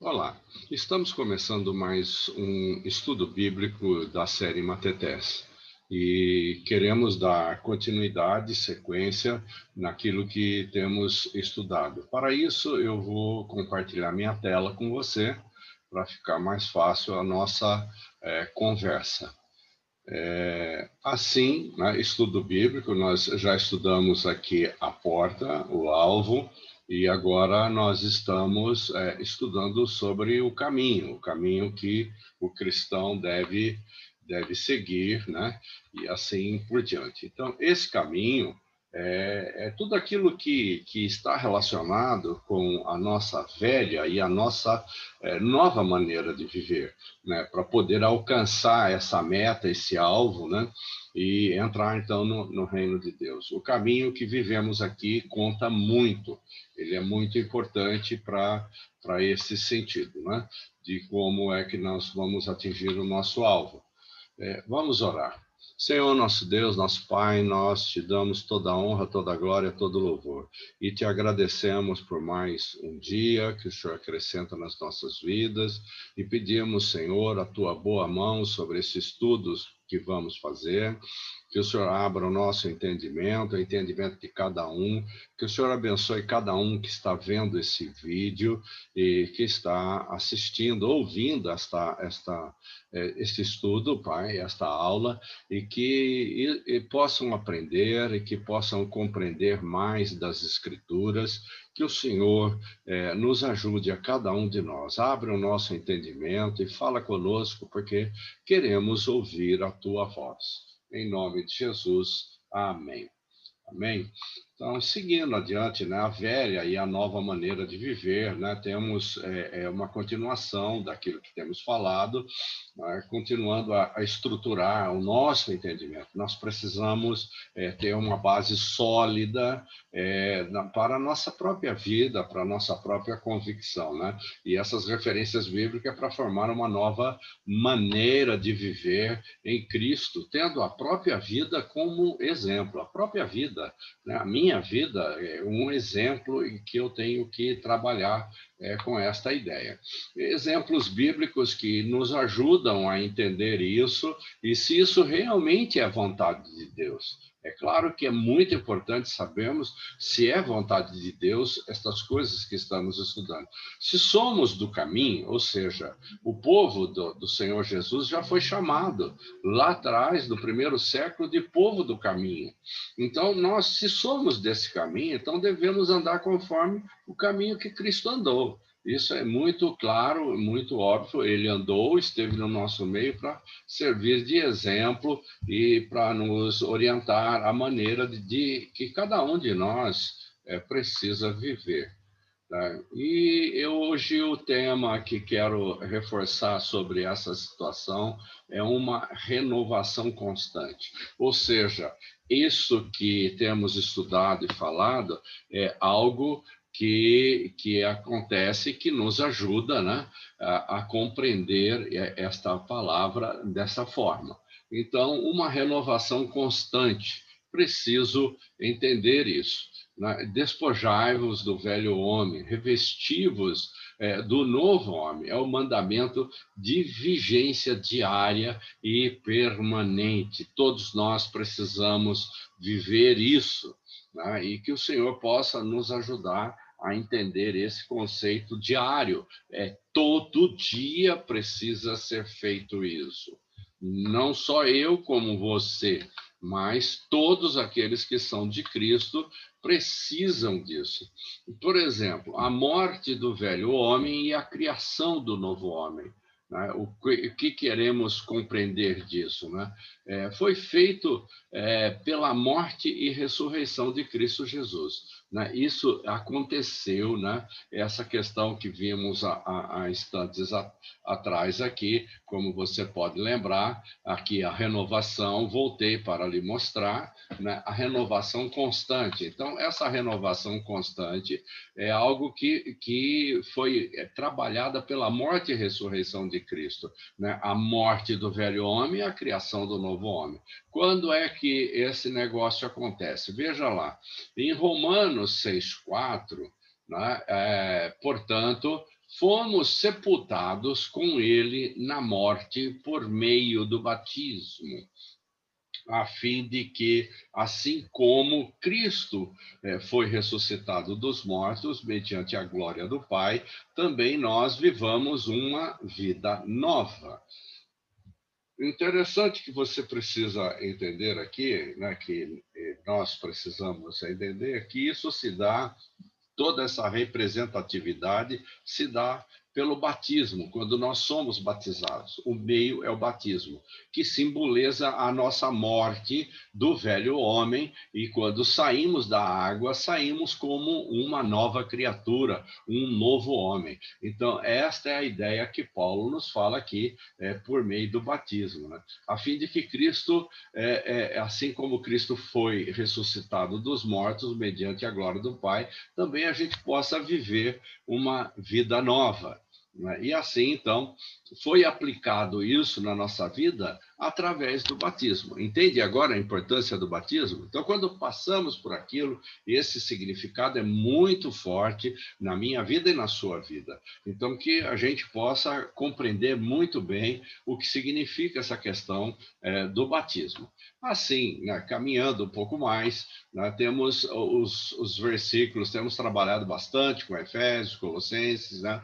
Olá, estamos começando mais um estudo bíblico da série Matetés e queremos dar continuidade, sequência naquilo que temos estudado. Para isso, eu vou compartilhar minha tela com você para ficar mais fácil a nossa conversa. Assim, né, estudo bíblico, nós já estudamos aqui a porta, o alvo, e agora nós estamos estudando sobre o caminho que o cristão deve seguir, né, e assim por diante. Então, esse caminho é tudo aquilo que está relacionado com a nossa velha e a nossa nova maneira de viver, né, para poder alcançar essa meta, esse alvo, né, e entrar então no reino de Deus. O caminho que vivemos aqui conta muito, ele é muito importante para esse sentido, né, de como é que nós vamos atingir o nosso alvo. Vamos orar. Senhor, nosso Deus, nosso Pai, nós te damos toda a honra, toda a glória, todo o louvor. E te agradecemos por mais um dia que o Senhor acrescenta nas nossas vidas. E pedimos, Senhor, a tua boa mão sobre esses estudos que vamos fazer. Que o Senhor abra o nosso entendimento, o entendimento de cada um. Que o Senhor abençoe cada um que está vendo esse vídeo e que está assistindo, ouvindo este estudo, Pai, esta aula, e que possam aprender e que possam compreender mais das Escrituras, que o Senhor nos ajude a cada um de nós. Abre o nosso entendimento e fala conosco, porque queremos ouvir a tua voz. Em nome de Jesus, amém. Amém? Então, seguindo adiante, né, a velha e a nova maneira de viver, né, temos uma continuação daquilo que temos falado, né, continuando a estruturar o nosso entendimento. Nós precisamos ter uma base sólida para a nossa própria vida, para a nossa própria convicção, né? E essas referências bíblicas para formar uma nova maneira de viver em Cristo, tendo a própria vida como exemplo, a própria vida, né? A minha vida é um exemplo em que eu tenho que trabalhar com esta ideia. Exemplos bíblicos que nos ajudam a entender isso e se isso realmente é vontade de Deus. É claro que é muito importante sabermos se é vontade de Deus estas coisas que estamos estudando. Se somos do caminho, ou seja, o povo do Senhor Jesus já foi chamado lá atrás, no primeiro século, de povo do caminho. Então, nós, se somos desse caminho, então devemos andar conforme o caminho que Cristo andou. Isso é muito claro, muito óbvio. Ele andou, esteve no nosso meio para servir de exemplo e para nos orientar a maneira de que cada um de nós precisa viver. Tá? E hoje o tema que quero reforçar sobre essa situação é uma renovação constante. Ou seja, isso que temos estudado e falado é algo que acontece, que nos ajuda, né, a compreender esta palavra dessa forma. Então, uma renovação constante. Preciso entender isso, né? Despojai-vos do velho homem, revesti-vos do novo homem. É o mandamento de vigência diária e permanente. Todos nós precisamos viver isso, né? E que o Senhor possa nos ajudar a entender esse conceito diário. Todo dia precisa ser feito isso. Não só eu, como você, mas todos aqueles que são de Cristo precisam disso. Por exemplo, a morte do velho homem e a criação do novo homem. Né? O que queremos compreender disso? Né? Foi feito pela morte e ressurreição de Cristo Jesus. Né? Isso aconteceu, né? Essa questão que vimos há instantes atrás aqui, como você pode lembrar, aqui a renovação, voltei para lhe mostrar, né, a renovação constante. Então, essa renovação constante é algo que foi trabalhada pela morte e ressurreição de Cristo, né? A morte do velho homem e a criação do novo homem. Quando é que esse negócio acontece? Veja lá, em Romanos 6,4, né, portanto, fomos sepultados com ele na morte por meio do batismo, a fim de que, assim como Cristo foi ressuscitado dos mortos, mediante a glória do Pai, também nós vivamos uma vida nova. Interessante que você precisa entender aqui, né, que nós precisamos entender que isso se dá, toda essa representatividade se dá pelo batismo, quando nós somos batizados. O meio é o batismo, que simboliza a nossa morte do velho homem, e quando saímos da água, saímos como uma nova criatura, um novo homem. Então, esta é a ideia que Paulo nos fala aqui, por meio do batismo, né? A fim de que Cristo, assim como Cristo foi ressuscitado dos mortos, mediante a glória do Pai, também a gente possa viver uma vida nova, né? E assim, então, foi aplicado isso na nossa vida através do batismo. Entende agora a importância do batismo? Então, quando passamos por aquilo, esse significado é muito forte na minha vida e na sua vida. Então, que a gente possa compreender muito bem o que significa essa questão do batismo. Assim, né, caminhando um pouco mais, né, temos os versículos, temos trabalhado bastante com Efésios, Colossenses, né?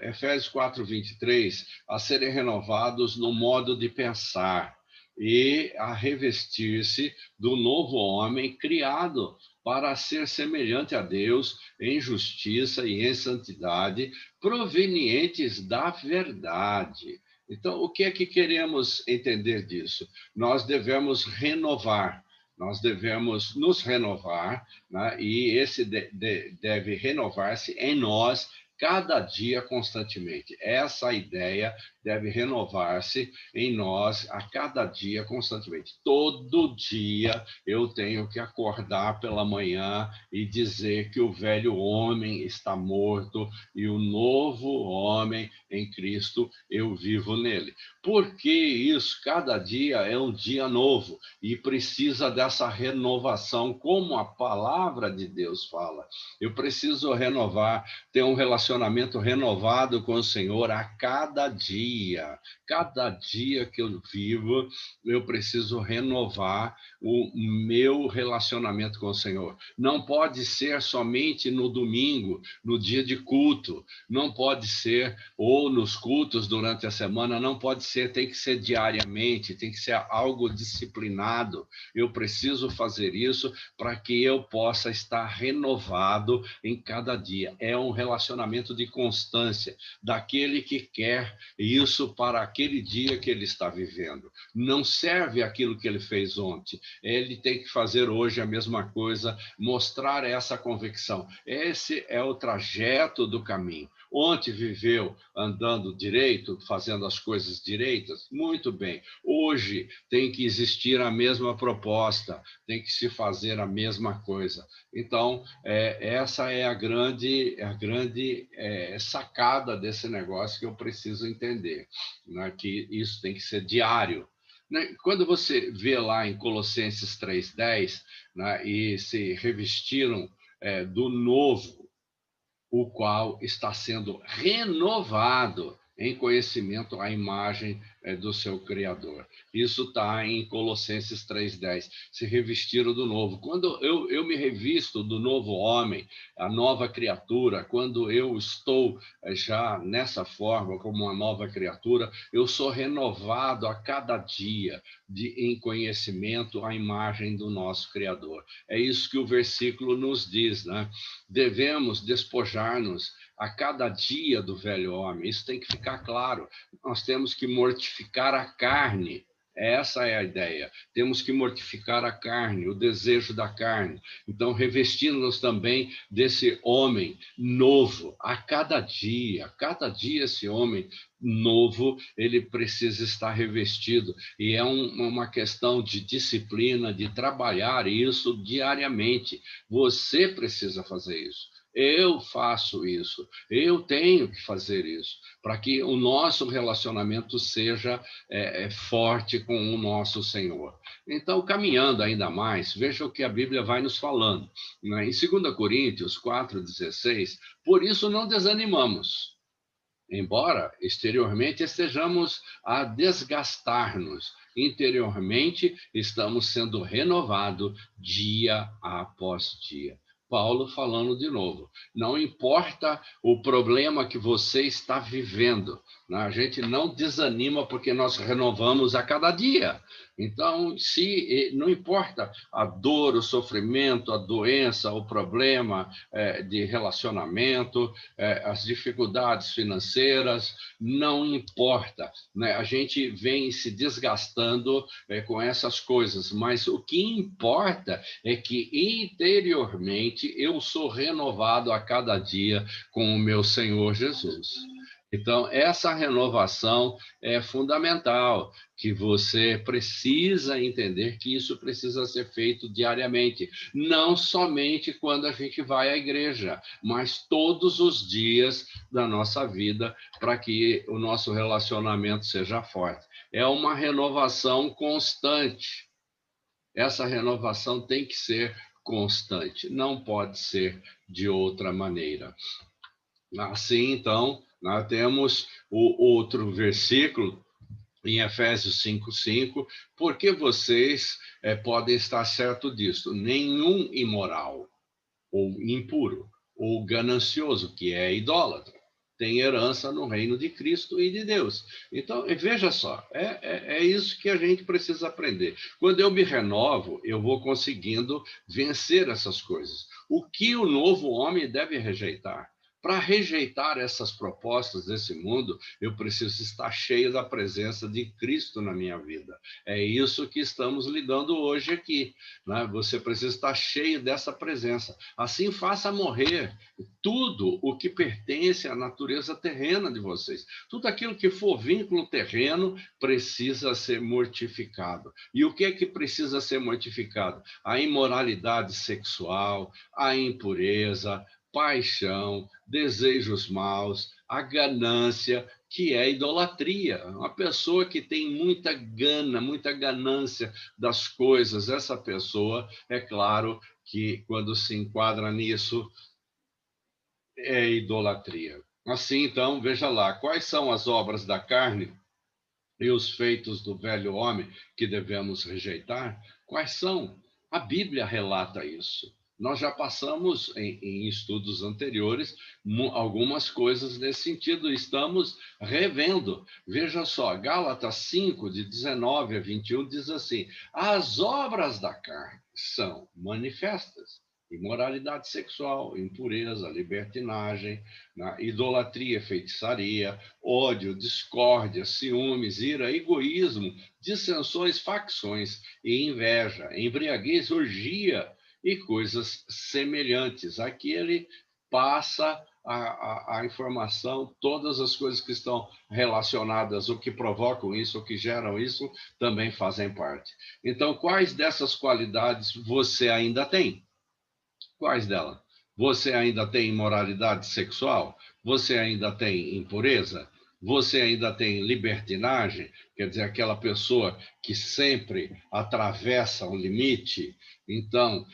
Efésios 4:23, a serem renovados no modo de pensar e a revestir-se do novo homem criado para ser semelhante a Deus em justiça e em santidade, provenientes da verdade. Então, o que é que queremos entender disso? Nós devemos renovar. Nós devemos nos renovar, né? E esse deve renovar-se em nós cada dia constantemente. Essa ideia deve renovar-se em nós a cada dia constantemente. Todo dia eu tenho que acordar pela manhã e dizer que o velho homem está morto e o novo homem em Cristo eu vivo nele. Porque isso, cada dia é um dia novo e precisa dessa renovação, como a palavra de Deus fala. Eu preciso renovar, ter um relacionamento renovado com o Senhor a cada dia. Cada dia que eu vivo, eu preciso renovar o meu relacionamento com o Senhor. Não pode ser somente no domingo, no dia de culto. Não pode ser, ou nos cultos durante a semana, não pode ser, tem que ser diariamente, tem que ser algo disciplinado. Eu preciso fazer isso para que eu possa estar renovado em cada dia. É um relacionamento de constância, daquele que quer isso para aquele dia que ele está vivendo. Não serve aquilo que ele fez ontem. Ele tem que fazer hoje a mesma coisa, mostrar essa convicção. Esse é o trajeto do caminho. Ontem viveu andando direito, fazendo as coisas direitas? Muito bem. Hoje tem que existir a mesma proposta, tem que se fazer a mesma coisa. Então, essa é a grande sacada desse negócio que eu preciso entender, né? Que isso tem que ser diário. Né? Quando você vê lá em Colossenses 3:10, né, e se revestiram do novo, o qual está sendo renovado em conhecimento à imagem do seu Criador. Isso está em Colossenses 3:10. Se revestiram do novo. Quando eu me revisto do novo homem, a nova criatura, quando eu estou já nessa forma, como uma nova criatura, eu sou renovado a cada dia em conhecimento à imagem do nosso Criador. É isso que o versículo nos diz, né? Devemos despojar-nos a cada dia do velho homem. Isso tem que ficar claro. Nós temos que mortificar a carne. Essa é a ideia. Temos que mortificar a carne, o desejo da carne. Então, revestindo-nos também desse homem novo a cada dia. Cada dia esse homem novo, ele precisa estar revestido. E é uma questão de disciplina, de trabalhar isso diariamente. Você precisa fazer isso. Eu faço isso, eu tenho que fazer isso, para que o nosso relacionamento seja forte com o nosso Senhor. Então, caminhando ainda mais, veja o que a Bíblia vai nos falando. Né? Em 2 Coríntios 4:16, por isso não desanimamos. Embora exteriormente estejamos a desgastar-nos, interiormente estamos sendo renovados dia após dia. Paulo falando de novo, não importa o problema que você está vivendo, né? A gente não desanima porque nós renovamos a cada dia. Então, se não importa a dor, o sofrimento, a doença, o problema de relacionamento, as dificuldades financeiras, não importa, né? A gente vem se desgastando com essas coisas, mas o que importa é que interiormente eu sou renovado a cada dia com o meu Senhor Jesus. Então, essa renovação é fundamental, que você precisa entender que isso precisa ser feito diariamente, não somente quando a gente vai à igreja, mas todos os dias da nossa vida, para que o nosso relacionamento seja forte. É uma renovação constante. Essa renovação tem que ser constante, não pode ser de outra maneira. Assim, então, nós temos o outro versículo em Efésios 5:5, porque vocês podem estar certo disto: nenhum imoral, ou impuro, ou ganancioso, que é idólatra, tem herança no reino de Cristo e de Deus. Então, veja só, é isso que a gente precisa aprender. Quando eu me renovo, eu vou conseguindo vencer essas coisas. O que o novo homem deve rejeitar? Para rejeitar essas propostas desse mundo, eu preciso estar cheio da presença de Cristo na minha vida. É isso que estamos lidando hoje aqui, né? Você precisa estar cheio dessa presença. Assim, faça morrer tudo o que pertence à natureza terrena de vocês. Tudo aquilo que for vínculo terreno precisa ser mortificado. E o que é que precisa ser mortificado? A imoralidade sexual, a impureza, paixão, desejos maus, a ganância, que é idolatria. Uma pessoa que tem muita gana, muita ganância das coisas, essa pessoa, é claro que quando se enquadra nisso, é idolatria. Assim, então, veja lá, quais são as obras da carne e os feitos do velho homem que devemos rejeitar? Quais são? A Bíblia relata isso. Nós já passamos em estudos anteriores algumas coisas nesse sentido, estamos revendo. Veja só, Gálatas 5, de 19 a 21, diz assim: as obras da carne são manifestas: imoralidade sexual, impureza, libertinagem, idolatria, feitiçaria, ódio, discórdia, ciúmes, ira, egoísmo, dissensões, facções e inveja, embriaguez, orgia e coisas semelhantes. Aqui ele passa a informação, todas as coisas que estão relacionadas, o que provocam isso, o que geram isso, também fazem parte. Então, quais dessas qualidades você ainda tem? Quais delas? Você ainda tem imoralidade sexual? Você ainda tem impureza? Você ainda tem libertinagem? Quer dizer, aquela pessoa que sempre atravessa o limite? Então,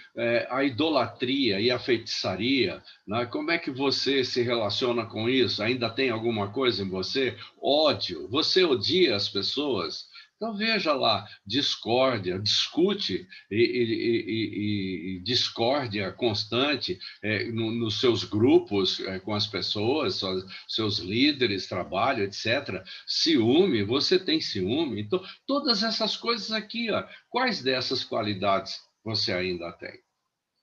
a idolatria e a feitiçaria, né? Como é que você se relaciona com isso? Ainda tem alguma coisa em você? Ódio. Você odia as pessoas? Então, veja lá, discórdia, discute e discórdia constante nos seus grupos com as pessoas, seus líderes, trabalho, etc. Ciúme, você tem ciúme? Então, todas essas coisas aqui, ó, quais dessas qualidades você ainda tem?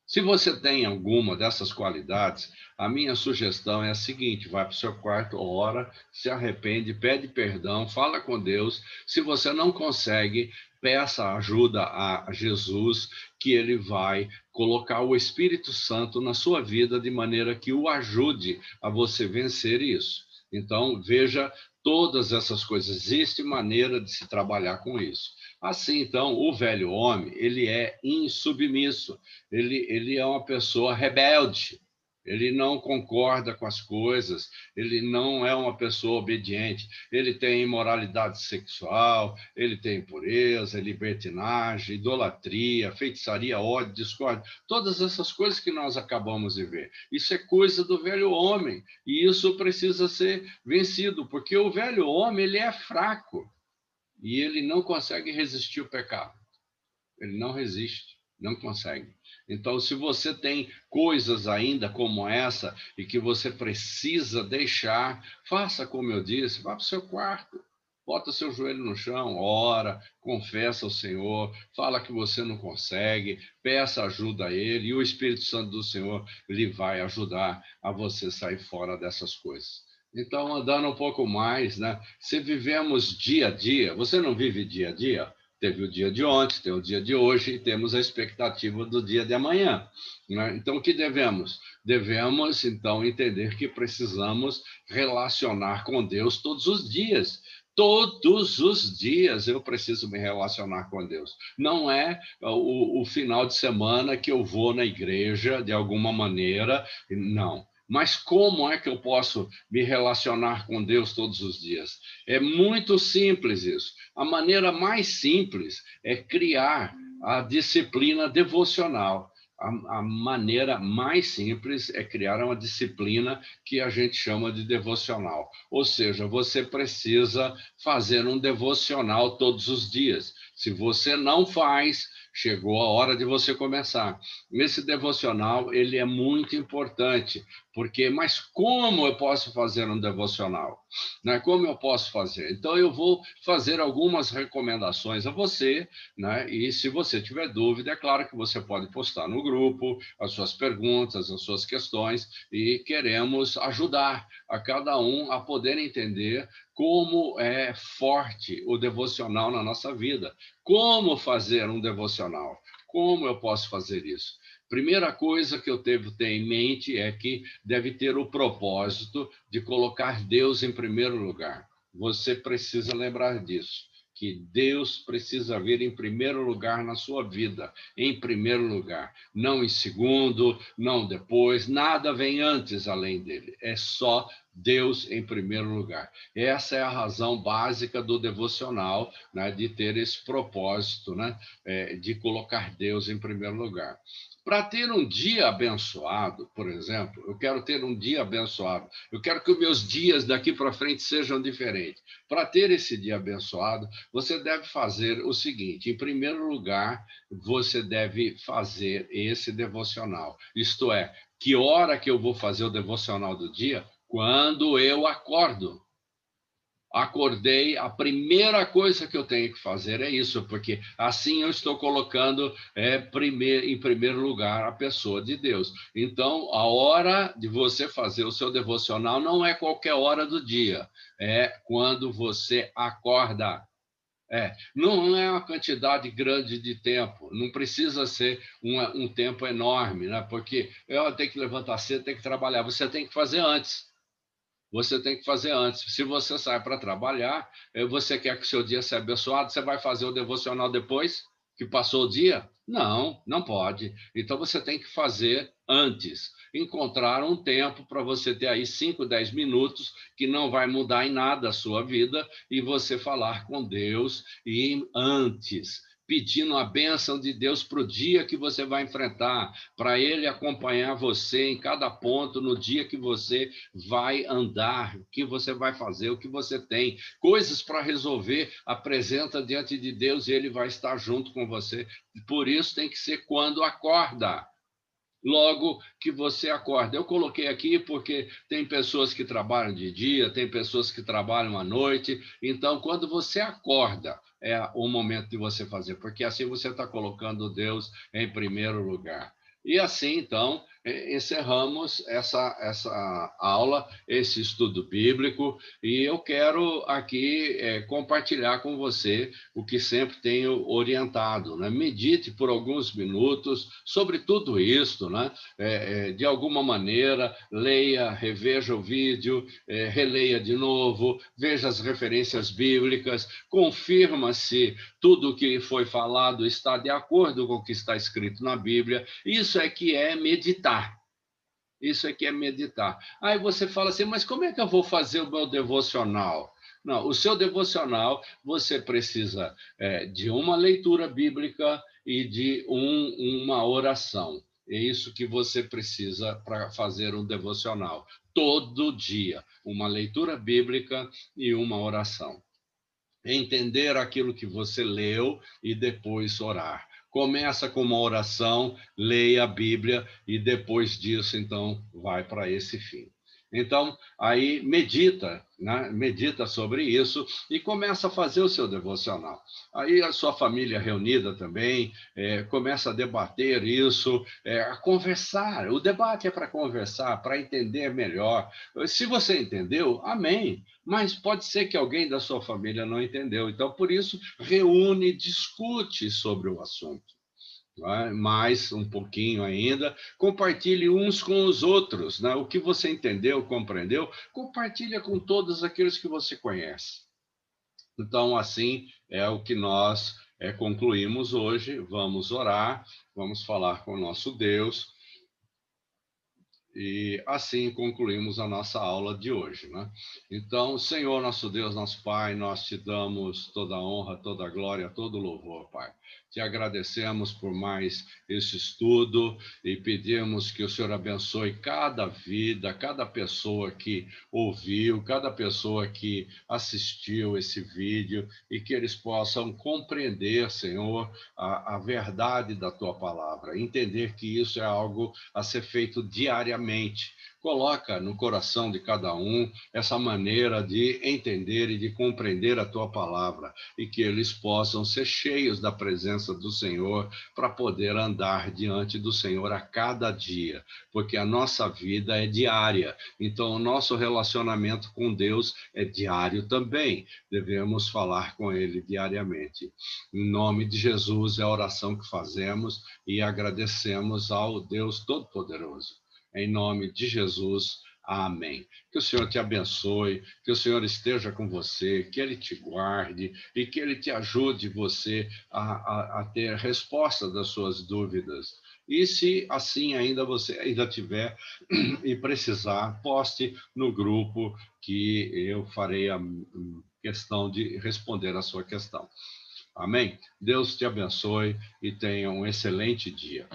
Se você tem alguma dessas qualidades, a minha sugestão é a seguinte: vai para o seu quarto, ora, se arrepende, pede perdão, fala com Deus. Se você não consegue, peça ajuda a Jesus, que ele vai colocar o Espírito Santo na sua vida de maneira que o ajude a você vencer isso. Então, veja todas essas coisas. Existe maneira de se trabalhar com isso. Assim, então, o velho homem, ele é insubmisso. Ele é uma pessoa rebelde, Ele não concorda com as coisas, ele não é uma pessoa obediente, ele tem imoralidade sexual, ele tem impureza, libertinagem, idolatria, feitiçaria, ódio, discórdia, todas essas coisas que nós acabamos de ver. Isso é coisa do velho homem, e isso precisa ser vencido, porque o velho homem ele é fraco, e ele não consegue resistir ao pecado. Ele não resiste, não consegue. Então, se você tem coisas ainda como essa e que você precisa deixar, faça como eu disse, vá para o seu quarto, bota seu joelho no chão, ora, confessa ao Senhor, fala que você não consegue, peça ajuda a Ele e o Espírito Santo do Senhor lhe vai ajudar a você sair fora dessas coisas. Então, andando um pouco mais, né? Se vivemos dia a dia, você não vive dia a dia? Teve o dia de ontem, tem o dia de hoje e temos a expectativa do dia de amanhã, né? Então, o que devemos? Devemos, então, entender que precisamos relacionar com Deus todos os dias. Todos os dias eu preciso me relacionar com Deus. Não é o final de semana que eu vou na igreja de alguma maneira, não. Mas como é que eu posso me relacionar com Deus todos os dias? É muito simples isso. A maneira mais simples é criar a disciplina devocional. A maneira mais simples é criar uma disciplina que a gente chama de devocional. Ou seja, você precisa fazer um devocional todos os dias. Se você não faz, chegou a hora de você começar. Esse devocional, ele é muito importante, porque, mas como eu posso fazer um devocional? Né? Como eu posso fazer? Então, eu vou fazer algumas recomendações a você, né? E se você tiver dúvida, é claro que você pode postar no grupo as suas perguntas, as suas questões, e queremos ajudar a cada um a poder entender como é forte o devocional na nossa vida. Como fazer um devocional? Como eu posso fazer isso? Primeira coisa que eu devo ter em mente é que deve ter o propósito de colocar Deus em primeiro lugar. Você precisa lembrar disso, que Deus precisa vir em primeiro lugar na sua vida, em primeiro lugar, não em segundo, não depois, nada vem antes além dele, é só Deus em primeiro lugar. Essa é a razão básica do devocional, né, de ter esse propósito, né, de colocar Deus em primeiro lugar. Para ter um dia abençoado, por exemplo, eu quero ter um dia abençoado, eu quero que os meus dias daqui para frente sejam diferentes. Para ter esse dia abençoado, você deve fazer o seguinte: em primeiro lugar, você deve fazer esse devocional. Isto é, que hora que eu vou fazer o devocional do dia? Quando eu acordo. Acordei, a primeira coisa que eu tenho que fazer é isso, porque assim eu estou colocando em primeiro lugar a pessoa de Deus. Então, a hora de você fazer o seu devocional não é qualquer hora do dia, é quando você acorda. Não é uma quantidade grande de tempo, não precisa ser um tempo enorme, né? Porque eu tenho que levantar cedo, tenho que trabalhar, você tem que fazer antes. Você tem que fazer antes. Se você sai para trabalhar, você quer que o seu dia seja abençoado, você vai fazer o devocional depois que passou o dia? Não, não pode. Então você tem que fazer antes. Encontrar um tempo para você ter aí 5, 10 minutos, que não vai mudar em nada a sua vida, e você falar com Deus e antes, pedindo a bênção de Deus para o dia que você vai enfrentar, para Ele acompanhar você em cada ponto no dia que você vai andar, o que você vai fazer, o que você tem, coisas para resolver, apresenta diante de Deus e Ele vai estar junto com você. Por isso tem que ser quando acorda. Logo que você acorda. Eu coloquei aqui porque tem pessoas que trabalham de dia, tem pessoas que trabalham à noite. Então, quando você acorda, é o momento de você fazer, porque assim você está colocando Deus em primeiro lugar. E assim, então, encerramos essa aula, esse estudo bíblico, e eu quero aqui compartilhar com você o que sempre tenho orientado, né? Medite por alguns minutos sobre tudo isso, né? De alguma maneira, leia, reveja o vídeo, releia de novo, veja as referências bíblicas, confirma se tudo o que foi falado está de acordo com o que está escrito na Bíblia. Isso é que é meditar. Isso aqui é meditar. Aí você fala assim, mas como é que eu vou fazer o meu devocional? Não, o seu devocional, você precisa de uma leitura bíblica e de uma oração. É isso que você precisa para fazer um devocional. Todo dia, uma leitura bíblica e uma oração. Entender aquilo que você leu e depois orar. Começa com uma oração, leia a Bíblia e depois disso, então, vai para esse fim. Então, aí medita, né? Medita sobre isso e começa a fazer o seu devocional. Aí a sua família reunida também começa a debater isso, a conversar. O debate é para conversar, para entender melhor. Se você entendeu, amém. Mas pode ser que alguém da sua família não entendeu. Então, por isso, reúne, discute sobre o assunto. Né? Mais um pouquinho ainda, compartilhe uns com os outros, né? O que você entendeu, compreendeu, compartilha com todos aqueles que você conhece. Então, assim é o que nós concluímos hoje. Vamos orar, vamos falar com o nosso Deus. E assim concluímos a nossa aula de hoje, né? Então, Senhor, nosso Deus, nosso Pai, nós te damos toda a honra, toda a glória, todo o louvor, Pai. Te agradecemos por mais esse estudo e pedimos que o Senhor abençoe cada vida, cada pessoa que ouviu, cada pessoa que assistiu esse vídeo e que eles possam compreender, Senhor, a verdade da tua palavra, entender que isso é algo a ser feito diariamente. Coloca no coração de cada um essa maneira de entender e de compreender a tua palavra e que eles possam ser cheios da presença do Senhor para poder andar diante do Senhor a cada dia, porque a nossa vida é diária. Então, o nosso relacionamento com Deus é diário também. Devemos falar com Ele diariamente. Em nome de Jesus é a oração que fazemos e agradecemos ao Deus Todo-Poderoso. Em nome de Jesus, amém. Que o Senhor te abençoe, que o Senhor esteja com você, que Ele te guarde e que Ele te ajude você a ter resposta das suas dúvidas. E se assim ainda você ainda tiver e precisar, poste no grupo que eu farei a questão de responder a sua questão. Amém? Deus te abençoe e tenha um excelente dia.